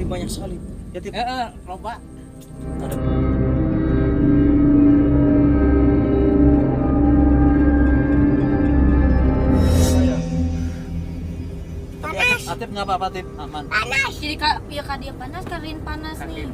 Tip banyak sekali. Ya Tip. Loba. Ada. Panas. Atip nggak apa-apa Tip, aman. Panas. Jadi ya kak dia panas, Karin panas nih.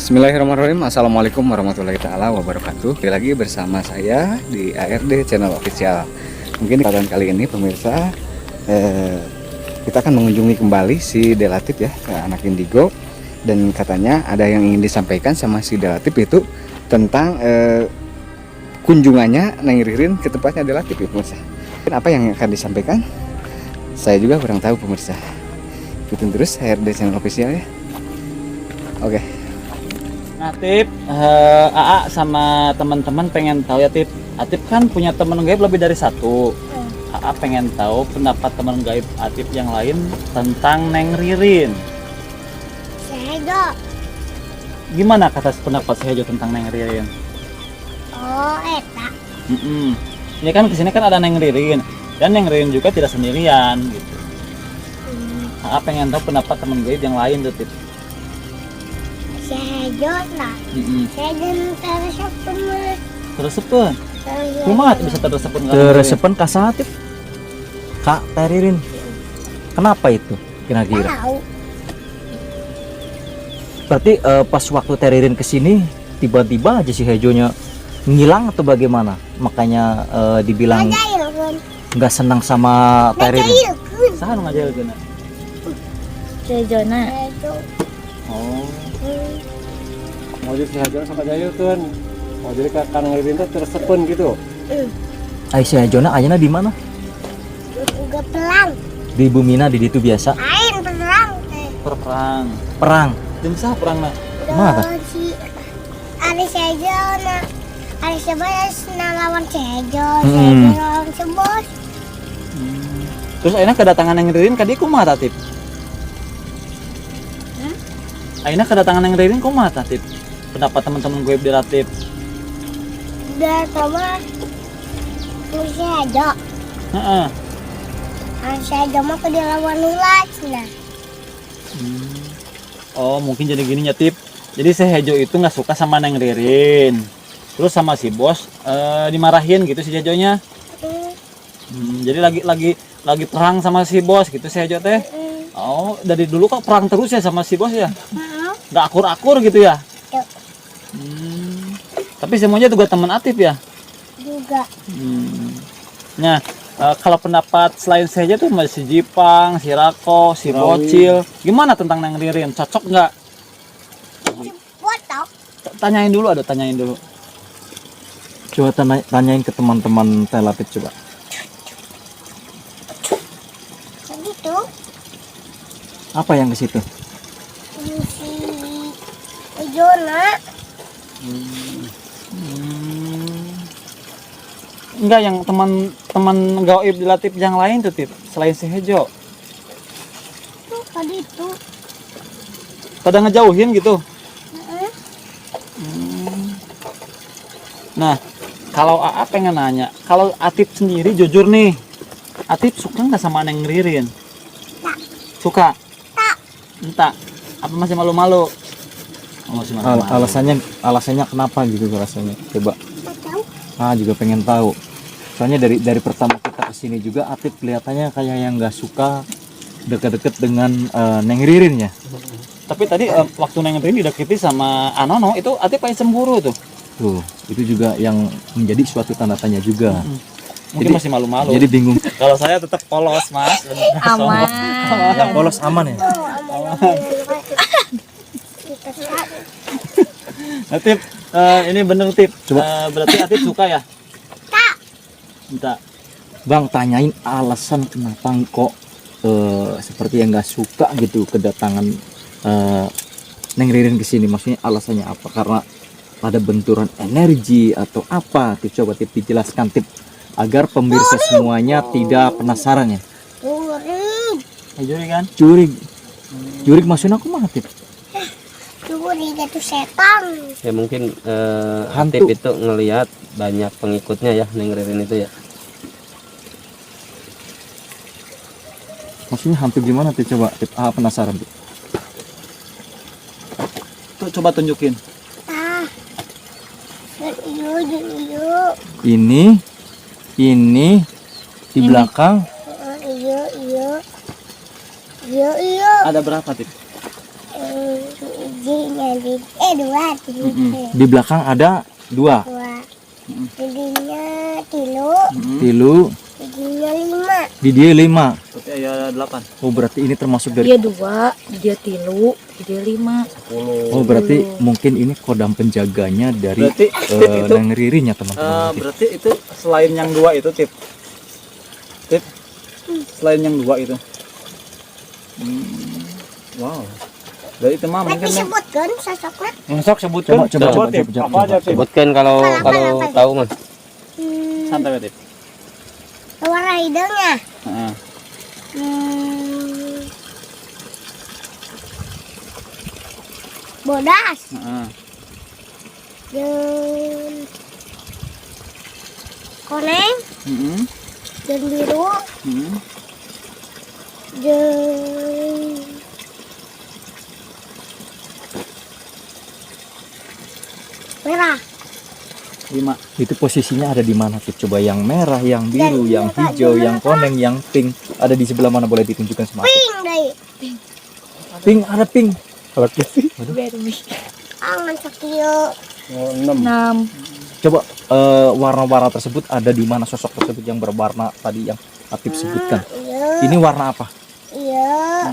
Bismillahirrahmanirrahim. Assalamualaikum warahmatullahi taala wabarakatuh. Kembali lagi bersama saya di ARD Channel Official. Mungkin pada kali ini pemirsa kita akan mengunjungi kembali si Delatif ya, anak Indigo. Dan katanya ada yang ingin disampaikan sama si Delatif itu tentang kunjungannya Neng Ririn ke tempatnya Delatif ya pemirsa. Dan apa yang akan disampaikan? Saya juga kurang tahu pemirsa. Ikutin terus ARD Channel Official ya. Oke. Nah Tip, AA sama teman-teman pengen tahu ya Tip. Atip kan punya teman gaib lebih dari satu. AA pengen tahu pendapat teman gaib Atip yang lain tentang Neng Ririn. Sehejo. Gimana kata pendapat Sehejo tentang Neng Ririn? Oh, eta. Ini kan kesini kan ada Neng Ririn dan Neng Ririn juga tidak sendirian gitu. AA pengen tahu pendapat teman gaib yang lain tuh Tip. Sehejo nah. Sehejo teresepen. Teresepen. Kumaha bisa teresepen? Teresepen kasatif. Kak Teririn. Kenapa itu kira-kira? Tahu. Berarti pas waktu Teririn kesini tiba-tiba aja si Hejonya ngilang atau bagaimana? Makanya dibilang Ngajailkeun. nggak senang sama Teririn. Ngajailkeun. Saha nu ngajailkeun? Sejona. Sehejo. Oh. Mau jadi Sehejo sama jailkeun. Oh jadi kan Ririn teh teresepen gitu. Ai si Hejona ayana di mana? Juga pelang. Di Bumina di ditu biasa. Air pelang. Perang. Perang. Jeung saha perangna? Mana? Si Ari Sehejo nah. Ari Sebos lawan Sehejo. Hmm. Sehejo lawan Sebos. Terus ayeuna kedatangan Neng Ririn ka dieu kumaha Tip? Ayeuna kedatangan Neng Ririn kumaha Tip? Pendapat teman-teman gue di Latif. Udah sama si Sehejo. Heeh. Ari Sehejo mah ke dilawan ulas nah. Oh, mungkin jadi gini ya Tip. Jadi Sehejo itu nggak suka sama Neng Ririn. Terus sama si bos dimarahin gitu si Jejonya. Jadi lagi perang sama si bos gitu Sehejo teh. Oh, dari dulu kok perang terus ya sama si bos ya? Nggak akur-akur gitu ya? Yuk. Tapi semuanya juga teman Atip ya? Juga. Nah, kalau pendapat selain Sehejo tuh masih si Jipang, si Rako, si Bocil. Gimana tentang Neng Ririn? Cocok nggak? Botok. Tanyain dulu. Coba tanyain ke teman-teman Telapit coba. Begitu. Apa yang ke situ? Si Jona. Enggak, yang teman gaib di Latif yang lain tuh Tip, selain Sehejo. Tuh tadi itu. Pada ngejauhin gitu. Nah, kalau AA pengen nanya, kalau Atip sendiri jujur nih, Atip suka nggak sama Neng Ririn? Suka? Entah. Apa masih malu-malu? Oh, masih malu-malu. Alasannya kenapa gitu rasanya? Coba. Nggak tahu. Juga pengen tahu. Soalnya dari pertama kita kesini juga Atip kelihatannya kayak yang nggak suka deket-deket dengan Neng Ririn ya. Tapi tadi waktu Neng Ririn dideketi sama Anono itu Atip paling cemburu tuh. Tuh, itu juga yang menjadi suatu tanda tanya juga. Mungkin masih malu-malu. Jadi bingung. Kalau saya tetap polos, Mas. Aman. Yang polos aman ya. Nah, Tip, ini bener Tip. Coba. Berarti Atip suka ya? Tak. Entah. Bang, tanyain alasan kenapa kok seperti yang nggak suka gitu kedatangan Neng Ririn ke sini. Maksudnya alasannya apa? Karena ada benturan energi atau apa? Tip, coba Tip dijelaskan Tip agar pemirsa semuanya tidak penasaran ya. Jurig. Jurig kan? Jurig. Jurig maksudnya aku mah Tip. Jurig itu setan. Ya mungkin Hantu. Tip itu ngelihat banyak pengikutnya ya Neng Ririn itu ya. Maksudnya hantu gimana Tip, coba Tip, penasaran Tip. Tuh coba tunjukin. Ah. Dan iyo. Ini di belakang Iyo. Ada berapa Tip? Dua. di belakang ada 2. Dua. Jadinya tilu. Tilu, Jadinya 5. di dia 5. Berarti ada 8. Oh berarti ini termasuk dari. Dia 2, dia 3, dia 5. Oh berarti mungkin ini kodam penjaganya dari Berarti itu Neng Ririn ya teman-teman. berarti itu selain yang 2 itu Tip. Tip. Selain yang 2 itu. Wow. Dari itu mah mungkin Disebutkan sosoknya. Sok sebutkan. Coba. Tip. Apa aja Tip? Sebutkan kalau tahu Mas. Santai Tip. Warna hidungnya. Heeh. Bodas. Heeh. Dan koneng. Heeh. Dan biru. Heeh. Dan merah. 5. Itu posisinya ada di mana Tip? Coba yang merah, yang biru, Dan yang merah, hijau, dan yang koneng, yang pink ada di sebelah mana, boleh ditunjukkan sama aku? Pink deh. Pink, ada pink. Angan sakio. 6. Coba warna-warna tersebut ada di mana, sosok tersebut yang berwarna tadi yang Atip sebutkan. Iya. Ini warna apa? Iya.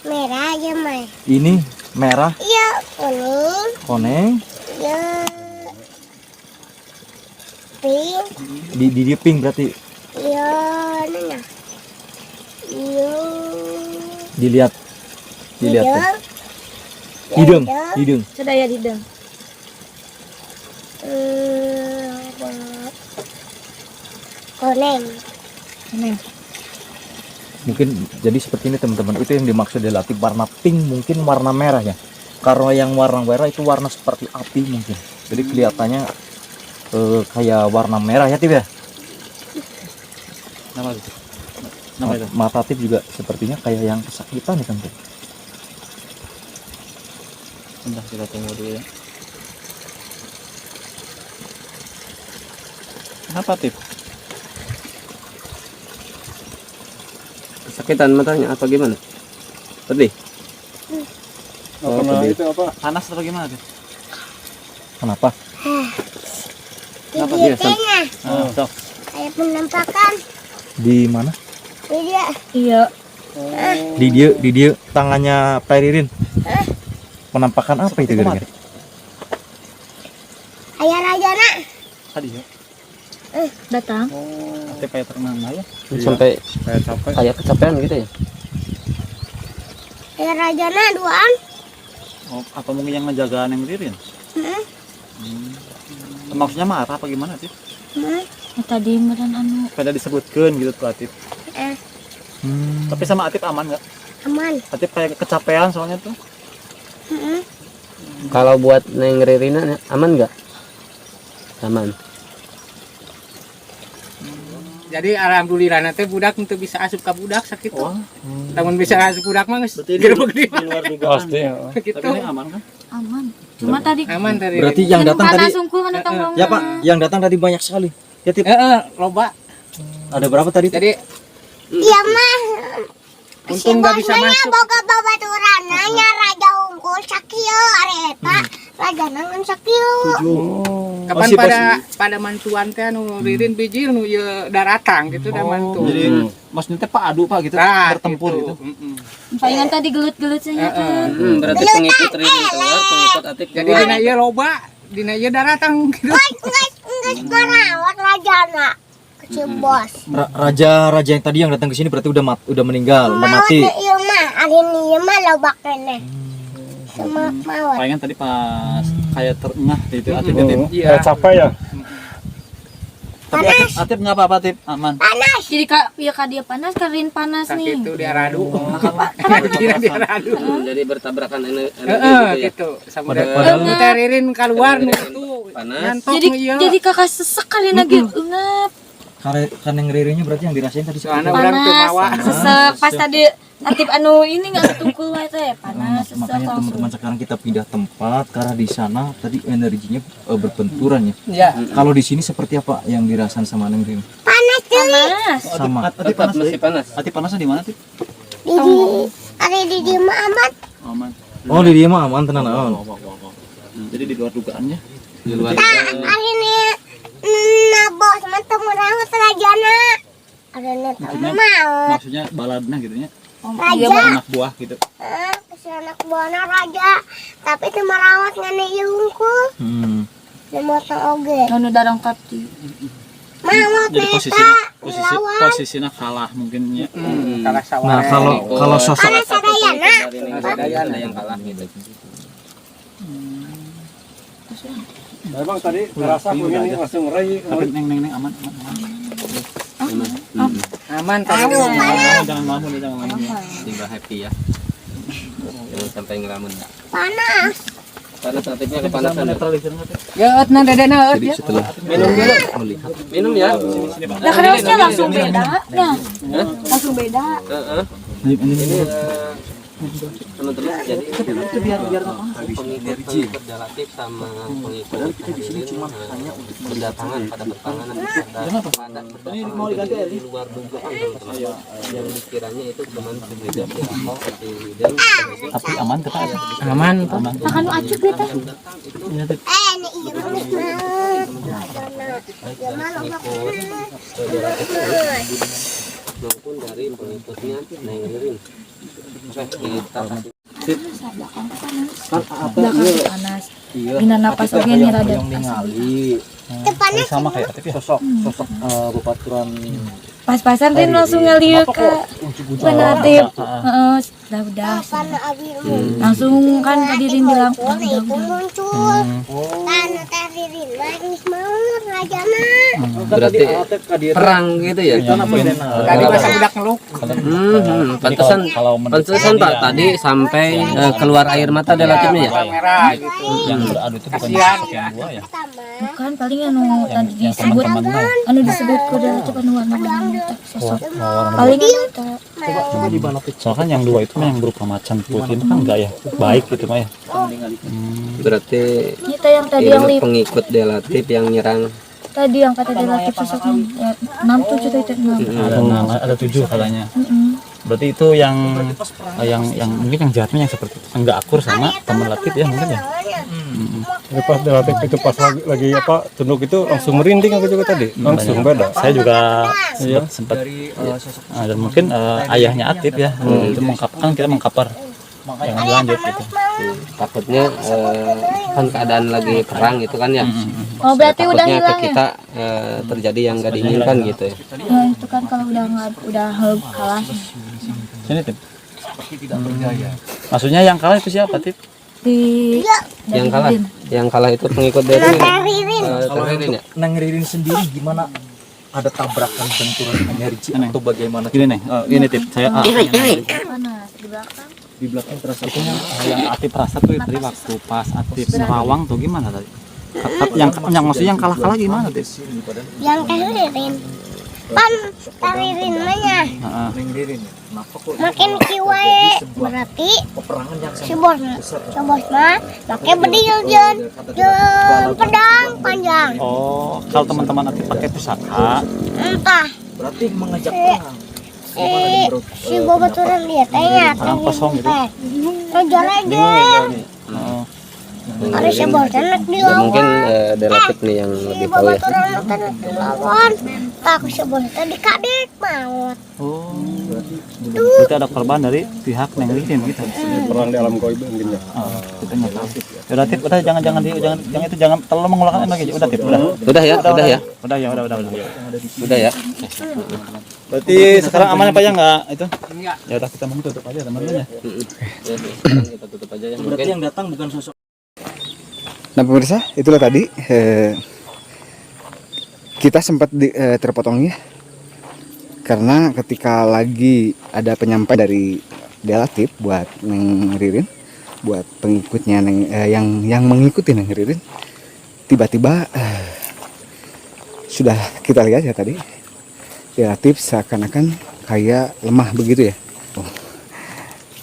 Merah aja mah. Ini merah, Iya. Kuning. koneng, Iya. Pink. di dia pink berarti. Iya. Nana. Iya. Dilihat tuh. Iya. Hidung, hidung. Sudah ya Dideng. Koneng. Mungkin jadi seperti ini teman-teman. Itu yang dimaksud adalah Atip warna pink, mungkin warna merah ya. Karena yang warna merah itu warna seperti api mungkin. Jadi kelihatannya kayak warna merah ya Tip ya. Nama itu. Nama itu. Mata Atip juga sepertinya kayak yang kesakitan ya teman-teman. Bentar kita tunggu dulu ya. Kenapa Tip? Kesakitan matanya apa gimana? Pedih. Oh, pedih. itu apa? Panas atau gimana Tip? Kenapa? Kenapa Dia dia sam- tengah. Sok. Kayak penampakan. Di mana? Dia. Iya. Di dia tangannya Pak Ririn. Penampakan apa itu kira-kira? Ayah Rajana. Tadi ya. Datang. Tip kayak ternama ya. Sampai Kayak capek. kayak kecapean gitu ya. Ayah Rajana duaan. Oh, apa mungkin yang ngejaga Neng Ririn? Maksudnya marah apa gimana Tip? Tadi meren anu. Pada disebutkan gitu tuh Atip. Tapi sama Atip aman nggak? Aman. Atip kayak kecapean soalnya tuh. Kalau buat Neng Ririn aman nggak? Aman. Jadi alhamdulillah nanti budak untuk bisa asup ke budak sakit tuh. Namun bisa asup budak mah geus Berarti gerbek di di luar dugaan. gitu. Tapi ini aman kan? Aman. Cuma tadi Aman tadi. Berarti yang datang tadi, panas sungguh kan datang ya Pak, yang datang tadi banyak sekali. Ya Tip, loba. ada berapa tadi? Jadi Iya mah. untung nggak bisa masuk. Boga babaturan nanya Raja Unggul sakio areta. Raja nangan sakio. Kapan Masih pada mantuan teh anu Ririn biji nu ieu daratang gitu dah mantu. Jadi maksudnya teh Pak adu Pak gitu bertempur gitu. palingan tadi gelut-gelut saja kan. Berarti pengikut Ririn keluar, pengikut Atip Jadi keluar. dina ieu loba, dina ieu daratang gitu. Enggak merawat Rajana. Kecil bos. Raja yang tadi yang datang ke sini berarti udah meninggal, udah mati. Mawat ieu mah, ari ieu mah loba keneh. Sama mawat. Palingan tadi pas kayak terengah gitu Atip Tip. Iya. capek ya. Tapi Atip nggak apa-apa, Atip aman. Panas. Jadi kak ya kak dia panas, Karin panas nih. Itu dia radu. Kira Dia radu. Jadi bertabrakan energi Gitu. Sama kita ririn keluar itu panas. Jadi kakak sesek kalian lagi ngap. Kan yang ririnya berarti yang dirasain tadi Soalnya orang tuh mawa. Panas, sesek pas tadi Atip anu ini nggak tukul teh panas, sesek makanya langsung. teman-teman sekarang kita pindah tempat karena di sana tadi energinya berbenturan ya. Iya. Kalau di sini seperti apa yang dirasain sama Neng Rin? Panas tuh. Panas. Sama. Atip panas Masih panas. Atip panasnya di mana, Atip? Ada di Muhammad. Aman. Oh di dia mah aman tenan aman. Jadi di luar dugaannya. Di luar. Akhirnya bos temu rawat rajana. Ada temu mau. Maksudnya baladna gitu nya. Raja. Anak buah gitu. Kasih anak buahnya raja. Tapi temu rawat ngane iungku. Temu oge. Anu darang kapti. Mau Jadi posisinya kalah mungkinnya. Kalah sawah. Nah kalau sosok Panas sadayana. Ada yang kalah gitu. Memang tadi merasa begini langsung rai. Tapi neng aman. Aman tadi. Jangan ngelamun, jangan ngelamun. Tiba happy ya. Jangan sampai ngelamun. Panas. Karena aktifnya kepanasan. Netralisir nggak, Tip? Ya, nah dedena jadi ya. setelah Minum dulu. Minum ya. Nah kerasnya langsung beda, nah langsung beda. Ini teman-teman jadi itu biar pengikut relatif sama pengikut hadirin berdatangan pada pertengahan pada mau diganti di luar dugaan teman-teman yang dikiranya itu cuma sekedar dirapor dan Tapi aman kita ada. Aman. Makan lu acuk beta. Ini iya maupun dari pengikutnya Neng Ririn. Kita kasih Belakang panas. Gina napas oge nih rada. yang ningali Sama kayak Atip ya. sosok bebaturan Pas-pasan Rin langsung ngeliat ke Atip. Heeh, udah. Langsung kan tadi Rin bilang Warna itu muncul. Tanah taririn manis mau rajana. berarti perang gitu ya. Tadi masa budak ngeluk. Pantesan Kalau pantesan Pak tadi sampai keluar air mata relatifnya ya. Merah gitu. yang beradu itu bukan Kasihan, sosok yang dua ya. bukan paling anu tadi disebut anu disebut kuda coba nu warna sosok paling eta. Soalnya kan yang dua itu mah yang berupa macan putih itu kan enggak ya baik gitu mah ya. Berarti Kita yang tadi yang ini pengikut relatif yang nyerang. tadi yang kata relatif sosoknya ya, 6 7 itu 6. Ada 7 katanya. Berarti itu yang mungkin yang jahatnya yang seperti itu. Enggak akur sama teman relatif ya mungkin ya. Pas relatif itu pas lagi apa tunduk itu langsung merinding aku juga tadi. Langsung beda. Saya juga sempat dan mungkin ayahnya Atip ya itu mengungkapkan kita mengkapar yang lanjut gitu. Takutnya kan keadaan lagi perang gitu kan ya. Oh berarti udah Takutnya ke hilang ya? kita terjadi yang gak diinginkan gitu ya. Ya itu kan kalau udah kalah. Sini Tip. Maksudnya yang kalah itu siapa Tip? Di Yang kalah itu pengikut dari Taririn. Ririn ya. Neng Ririn sendiri gimana? Ada tabrakan benturan energi atau bagaimana? Gini nih, ini Tip. Saya panas di belakang. Di belakang terasa Itunya yang Atip rasa tuh tadi waktu pas Atip nerawang tuh gimana tadi? Yang maksudnya yang kalah gimana Tip? Yang taririn. Pan taririn mana? Neng Ririn ya. Kenapa kok Makin kiwae berarti peperangan yang si bos mah pakai bedil jen pedang panjang. Oh, kalau teman-teman Atip pakai pusaka, Entah berarti mengajak perang? si babaturan dia tanya Tangan kosong gitu. Raja ada si bos anak Ya dilawan. mungkin relatif nih yang Si lebih tahu ya. babaturan anak dilawan. Aku si bos tadi kadek maut. Oh, berarti ada korban dari pihak Neng Ririn gitu. Perang di alam gaib mungkin ya. Oh, kita nggak tahu. Udah Tip, udah jangan itu jangan terlalu mengulangkan lagi. Udah Tip, udah. Udah ya. Udah ya. Berarti sekarang aman apa ya enggak itu? Ya udah kita mau tutup aja teman-teman ya. Sekarang kita tutup aja ya. Berarti Mungkin yang datang bukan sosok. Nah pemirsa, itulah tadi kita sempat terpotong ya, karena ketika lagi ada penyampaian dari Delatip buat Neng Ririn, buat pengikutnya yang mengikuti Neng Ririn, tiba-tiba sudah kita lihat ya tadi Delatip seakan-akan kayak lemah begitu ya.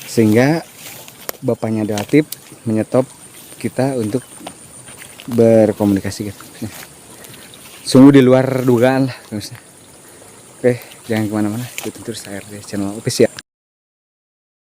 Sehingga bapaknya Delatip menyetop kita untuk berkomunikasi gitu. Sungguh di luar dugaan lah. Oke, jangan kemana-mana, ikutin terus ARD Channel Official.